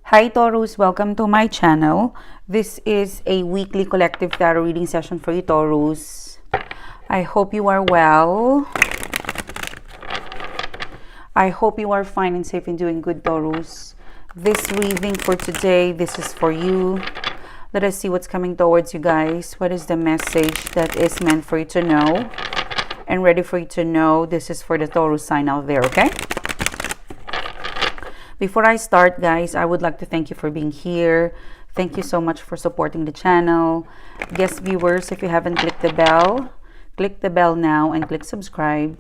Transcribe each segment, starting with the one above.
Hi Taurus, welcome to my channel. This is a weekly collective tarot reading session for you Taurus. I hope you are well. I hope you are fine and safe and doing good Taurus. This reading for today, this is for you. Let us see what's coming towards you guys. What is the message that is meant for you to know and ready for you to know? This is for the Taurus sign out there, okay? Before I start, guys, I would like to thank you for being here. Thank you so much for supporting the channel. Guest viewers, if you haven't click the bell now and click subscribe.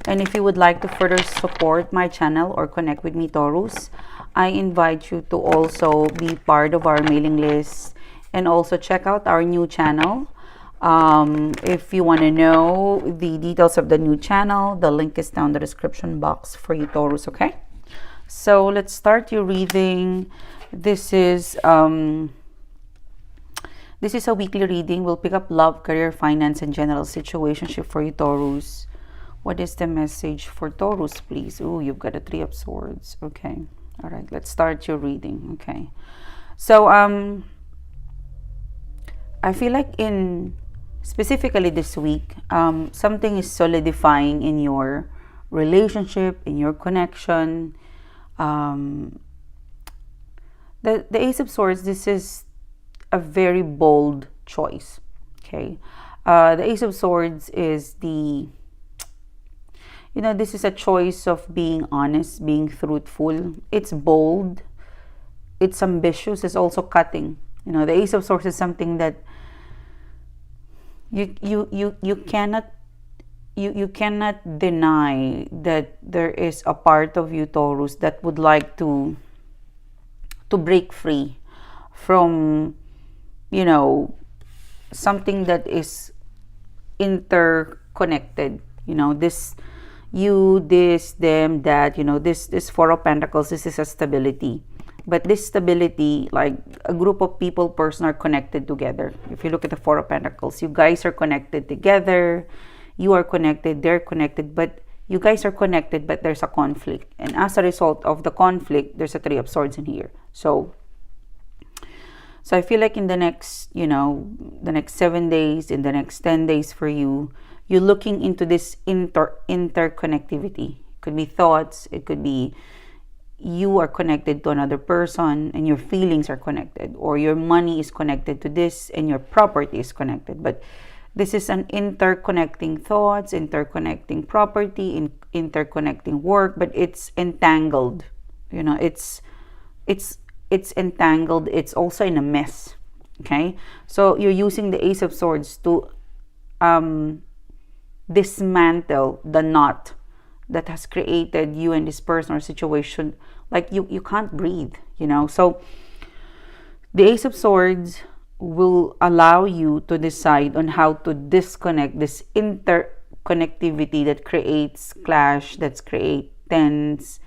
And if you would like to further support my channel or connect with me, Taurus, I invite you to also be part of our mailing list and also check out our new channel. If you want to know the details of the new channel, the link is down in the description box for you, Taurus, okay? So let's start your reading. This is a weekly reading. We'll pick up love, career, finance, and general situationship for you, Taurus. What is the message for Taurus, please? Oh, you've got a Three of Swords. Okay. All right. Let's start your reading. Okay. So I feel like specifically this week, something is solidifying in your relationship, in your connection. The Ace of Swords, this is a very bold choice. Okay. The Ace of Swords is this is a choice of being honest, being truthful. It's bold, it's ambitious, it's also cutting. The Ace of Swords is something that you cannot deny that there is a part of you, Taurus, that would like to break free from something that is interconnected. This you, this, them, that, this Four of Pentacles, this is a stability. But this stability, like a group of people, person are connected together. If you look at the Four of Pentacles, you guys are connected together. You are connected, they're connected, but you guys are connected, but there's a conflict. And as a result of the conflict, there's a Three of Swords in here. So I feel like in the next, the next 7 days, in the next 10 days for you, you're looking into this interconnectivity. It could be thoughts, it could be you are connected to another person and your feelings are connected, or your money is connected to this and your property is connected. But this is an interconnecting thoughts, interconnecting property, interconnecting work, but it's entangled. It's entangled. It's also in a mess. Okay, so you're using the Ace of Swords to dismantle the knot that has created you and this person or situation. Like you can't breathe. So the Ace of Swords will allow you to decide on how to disconnect this interconnectivity that creates clash, that creates tense.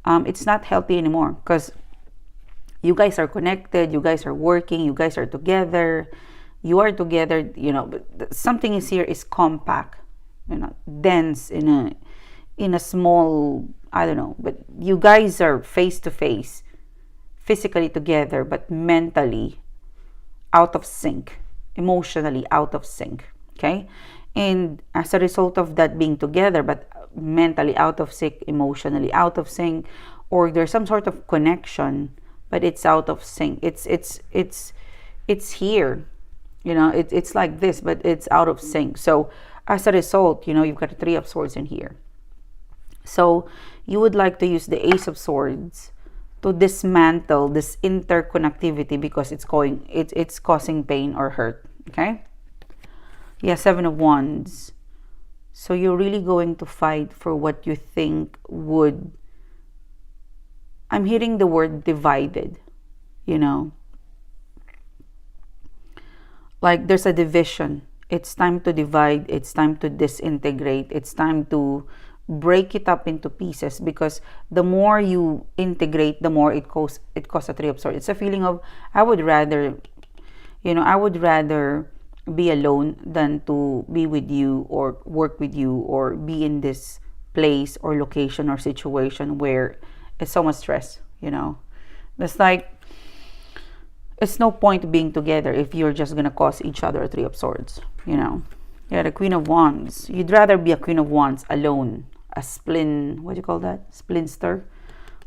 It's not healthy anymore because you guys are connected, you guys are working, you guys are together, you are together, but something is here is compact, dense in a small, I don't know, but you guys are face to face, physically together, but mentally out of sync, emotionally out of sync. Okay, and as a result of that being together but mentally out of sync, emotionally out of sync, or there's some sort of connection but it's out of sync, it's here, it's like this but it's out of sync. So as a result, you've got a Three of Swords in here. So you would like to use the Ace of Swords to dismantle this interconnectivity because it's causing pain or hurt. Okay. Yeah, Seven of Wands. So you're really going to fight for what you think would, I'm hearing the word divided, like there's a division. It's time to divide, it's time to disintegrate, it's time to break it up into pieces, because the more you integrate, the more it causes a Three of Swords. It's a feeling of I would rather be alone than to be with you or work with you or be in this place or location or situation where it's so much stress. It's like, it's no point being together if you're just gonna cause each other a Three of Swords, you know. Yeah, the Queen of Wands. You'd rather be a Queen of Wands alone. A what do you call that? Splinter.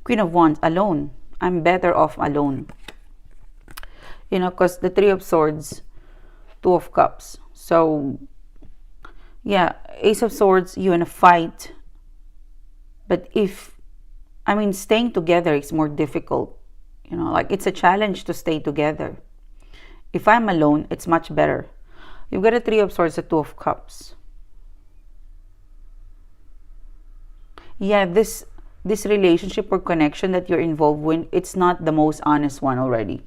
Queen of Wands alone. I'm better off alone. You know, because the Three of Swords, Two of Cups. So, yeah, Ace of Swords, you in a fight. But staying together is more difficult. You know, like, it's a challenge to stay together. If I'm alone, it's much better. You've got a Three of Swords, a Two of Cups. Yeah, this relationship or connection that you're involved with, it's not the most honest one already.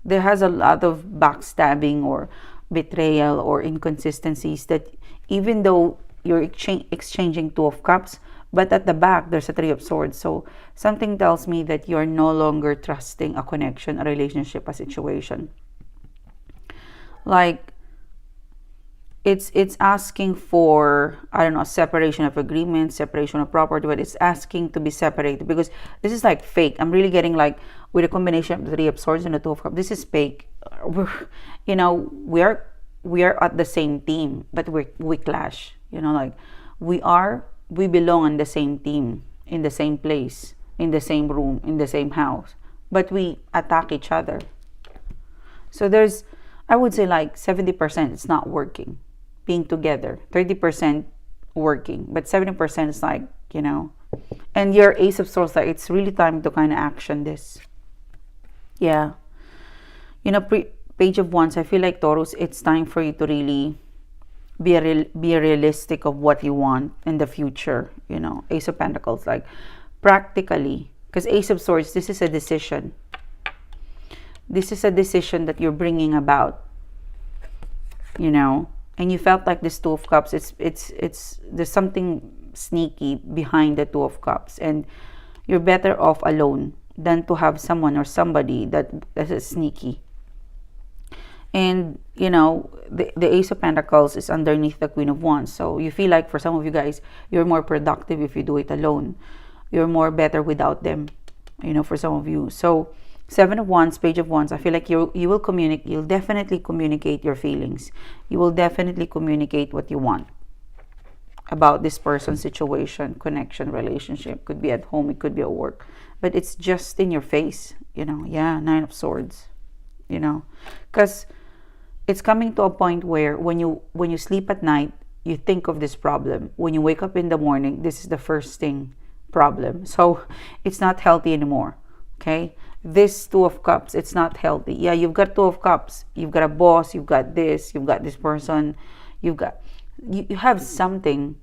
There has a lot of backstabbing or betrayal or inconsistencies that even though you're exchanging Two of Cups, but at the back, there's a Three of Swords. So something tells me that you're no longer trusting a connection, a relationship, a situation. Like, it's asking for, I don't know, separation of agreements, separation of property, but it's asking to be separated because this is like fake. I'm really getting like, with a combination of the Three of Swords and the Two of Cups, this is fake. We are at the same team, but we clash. You know, like, we belong on the same team, in the same place, in the same room, in the same house, but we attack each other. So there's, I would say, like 70% it's not working, being together. 30% working, but 70% is like, you know. And your Ace of Swords, like, it's really time to kind of action this. Yeah. You know, Page of Wands, I feel like, Taurus, it's time for you to really be realistic of what you want in the future. You know, Ace of Pentacles, like, practically, because Ace of Swords, this is a decision. This is a decision that you're bringing about, you know. And you felt like this Two of Cups, it's there's something sneaky behind the Two of Cups, and you're better off alone than to have someone or somebody that is sneaky. And, you know, the Ace of Pentacles is underneath the Queen of Wands. So you feel like, for some of you guys, you're more productive if you do it alone. You're more better without them, you know, for some of you. So Seven of Wands, Page of Wands, I feel like you will communicate. You'll definitely communicate your feelings. You will definitely communicate what you want about this person's situation, connection, relationship. Could be at home, it could be at work, but it's just in your face, you know. Yeah, Nine of Swords, you know, because it's coming to a point where when you sleep at night, you think of this problem. When you wake up in the morning, this is the first thing, problem. So it's not healthy anymore. Okay, this Two of Cups, it's not healthy. Yeah, you've got Two of Cups, you've got a boss, you've got this person, you have something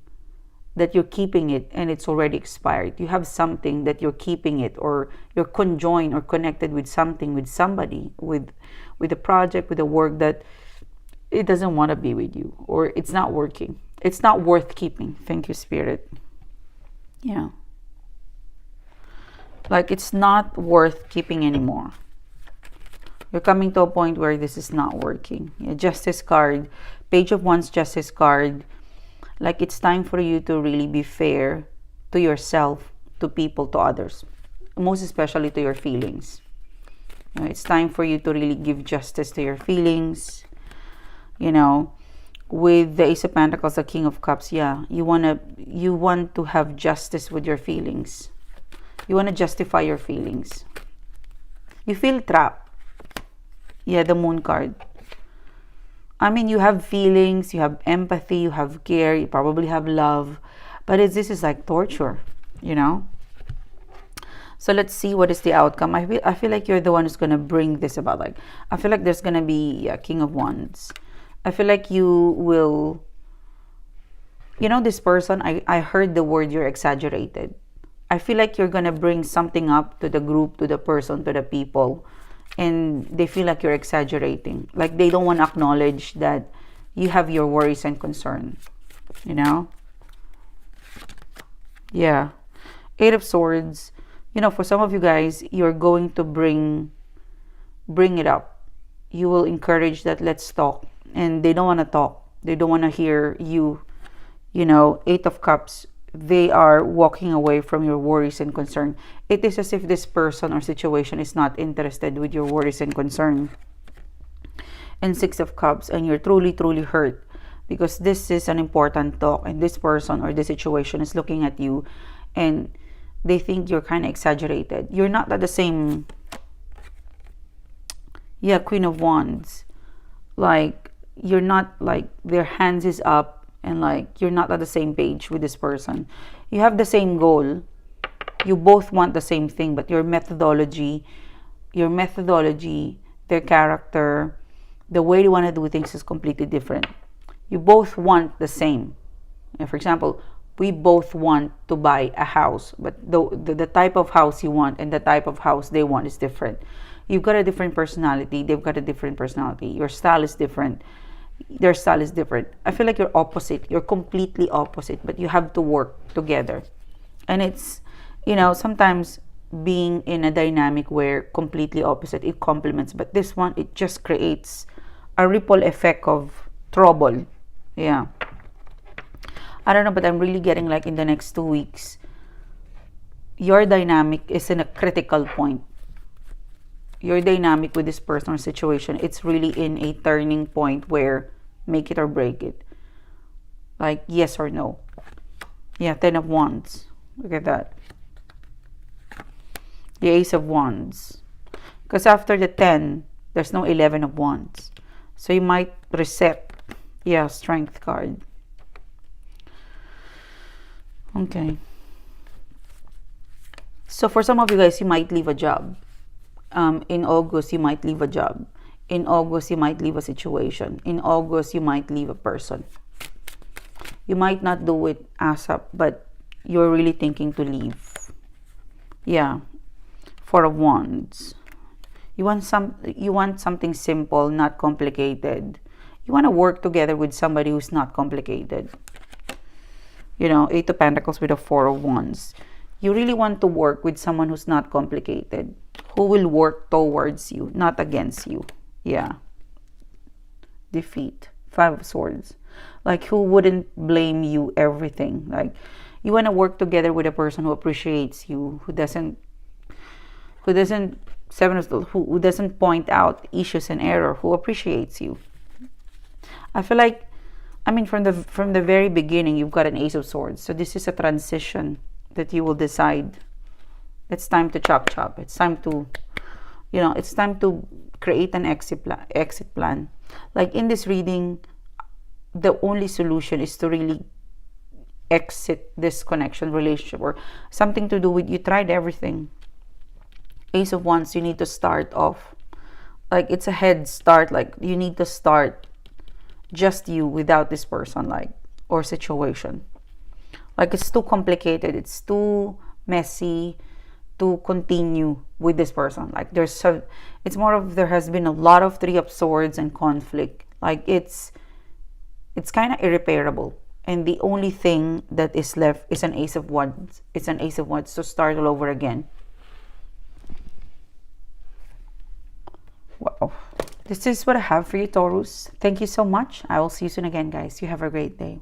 that you're keeping it and it's already expired. You have something that you're keeping it, or you're conjoined or connected with something, with somebody, with a project, with a work that it doesn't want to be with you, or it's not working. It's not worth keeping. Thank you, Spirit. Yeah. Like, it's not worth keeping anymore. You're coming to a point where this is not working. Yeah, Justice card, Page of Wands, Justice card. Like, it's time for you to really be fair to yourself, to people, to others, most especially to your feelings. It's time for you to really give justice to your feelings. You know, with the Ace of Pentacles, the King of Cups, yeah, you want to have justice with your feelings. You want to justify your feelings. You feel trapped. Yeah, the Moon card. I mean, you have feelings, you have empathy, you have care, you probably have love, but this is like torture, you know. So let's see what is the outcome. I feel like you're the one who's gonna bring this about. Like, I feel like there's gonna be a King of Wands. I feel like you will, you know, this person. I heard the word, you're exaggerated. I feel like you're gonna bring something up to the group, to the person, to the people, and they feel like you're exaggerating. Like, they don't want to acknowledge that you have your worries and concern, you know. Yeah, Eight of Swords. You know, for some of you guys, you're going to bring it up. You will encourage that, let's talk, and they don't want to talk. They don't want to hear you. You know, Eight of Cups, they are walking away from your worries and concern. It is as if this person or situation is not interested with your worries and concern. And Six of Cups, and you're truly, truly hurt because this is an important talk, and this person or this situation is looking at you and they think you're kind of exaggerated. You're not at the same, yeah, Queen of Wands. Like, you're not, like, their hands is up, and like, you're not at the same page with this person. You have the same goal. You both want the same thing, but your methodology, their character, the way you want to do things is completely different. You both want the same. For example, we both want to buy a house, but the type of house you want and the type of house they want is different. You've got a different personality. They've got a different personality. Your style is different. Their style is different. I feel like you're opposite. You're completely opposite, but you have to work together. And it's, sometimes being in a dynamic where completely opposite, it complements. But this one, it just creates a ripple effect of trouble. Yeah. I don't know, but I'm really getting like in the next 2 weeks, your dynamic is in a critical point. Your dynamic with this person or situation, it's really in a turning point where make it or break it. Like yes or no. Yeah, 10 of Wands. Look at that. The Ace of Wands. Because after the 10, there's no 11 of Wands. So you might reset. Yeah, Strength card. Okay. So for some of you guys, you might leave a job. In August, you might leave a job. In August, you might leave a situation. In August, you might leave a person. You might not do it ASAP, but you're really thinking to leave. Yeah. Four of Wands. You want something simple, not complicated. You want to work together with somebody who's not complicated. Eight of Pentacles with a Four of Wands. You really want to work with someone who's not complicated, who will work towards you, not against you. Yeah. Defeat. Five of Swords. Like, who wouldn't blame you everything. Like, you want to work together with a person who appreciates you, who doesn't who doesn't point out issues and error, who appreciates you. I feel like, from the very beginning, you've got an Ace of Swords. So this is a transition that you will decide. It's time to chop. It's time to, it's time to create an exit plan. Like in this reading, the only solution is to really exit this connection, relationship, or something to do with you tried everything. Ace of Wands, you need to start off. Like, it's a head start. Like, you need to start just you without this person, like, or situation. Like, it's too complicated. It's too messy to continue with this person. Like, it's more of, there has been a lot of Three of Swords and conflict. Like, it's kind of irreparable. And the only thing that is left is an Ace of Wands. It's an Ace of Wands to start all over again. Wow. This is what I have for you, Taurus. Thank you so much. I will see you soon again, guys. You have a great day.